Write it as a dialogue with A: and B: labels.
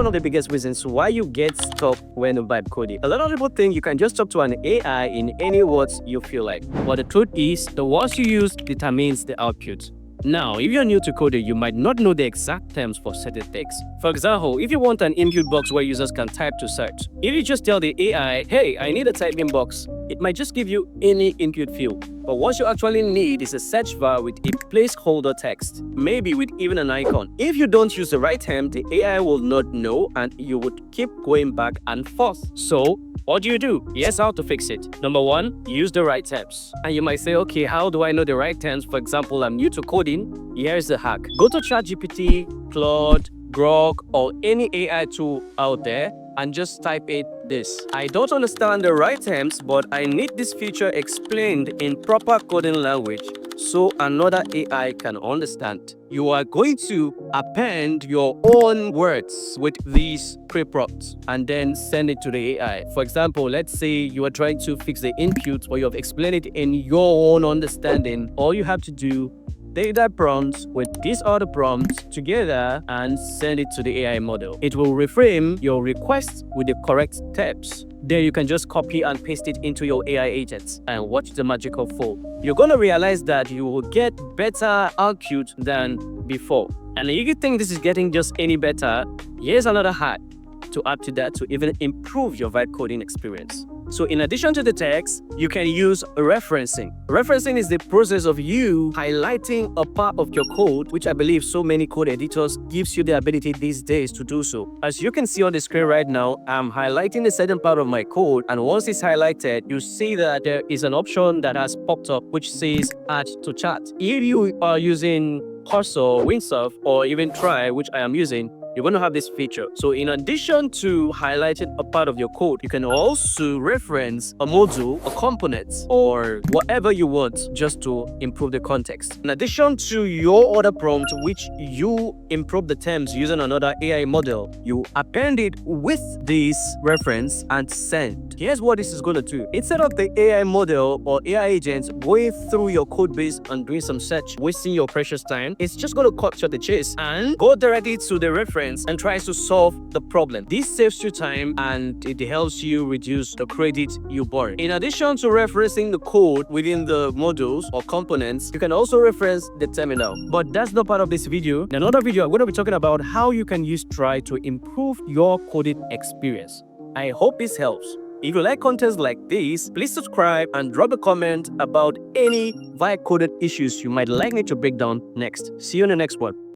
A: one of the biggest reasons why you get stuck when you vibe coding. A lot of people think you can just talk to an AI in any words you feel like. But the truth is, the words you use determines the output. Now, if you're new to coding, you might not know the exact terms for certain things. For example, if you want an input box where users can type to search, if you just tell the AI, hey, I need a typing box, it might just give you any input field. But what you actually need is a search bar with a placeholder text, maybe with even an icon. If you don't use the right term, the AI will not know and you would keep going back and forth. So, what do? Here's how to fix it. Number one, use the right terms. And you might say, okay, how do I know the right terms? For example, I'm new to coding. Here's the hack. Go to ChatGPT, Claude, Grok, or any AI tool out there and just type this. I don't understand the right terms, but I need this feature explained in proper coding language so another AI can understand. You are going to append your own words with these preprompts and then send it to the AI. For example, let's say you are trying to fix the input or you have explained it in your own understanding. All you have to do, take that prompt with these other prompts together and send it to the AI model. It will reframe your request with the correct steps. Then you can just copy and paste it into your AI agents and watch the magic unfold. You're going to realize that you will get better output than before. And if you think this is getting just any better, here's another hack to add to that to even improve your vibe coding experience. So in addition to the text, you can use referencing. Referencing is the process of you highlighting a part of your code, which I believe so many code editors gives you the ability these days to do so. As you can see on the screen right now, I'm highlighting a certain part of my code, and once it's highlighted, you see that there is an option that has popped up which says add to chat. If you are using Cursor, Windsurf, or even Try, which I am using, you're going to have this feature. So in addition to highlighting a part of your code, you can also reference a module, a component, or whatever you want just to improve the context. In addition to your other prompt, which you improve the terms using another AI model, you append it with this reference and send. Here's what this is going to do. Instead of the AI model or AI agent going through your code base and doing some search, wasting your precious time, it's just going to cut short the chase and go directly to the reference and tries to solve the problem. This saves you time and it helps you reduce the credit you borrow. In addition to referencing the code within the modules or components, you can also reference the terminal. But that's not part of this video. In another video, I'm going to be talking about how you can use Try to improve your coding experience. I hope this helps. If you like contents like this, please subscribe and drop a comment about any vibe coding issues you might like me to break down next. See you in the next one.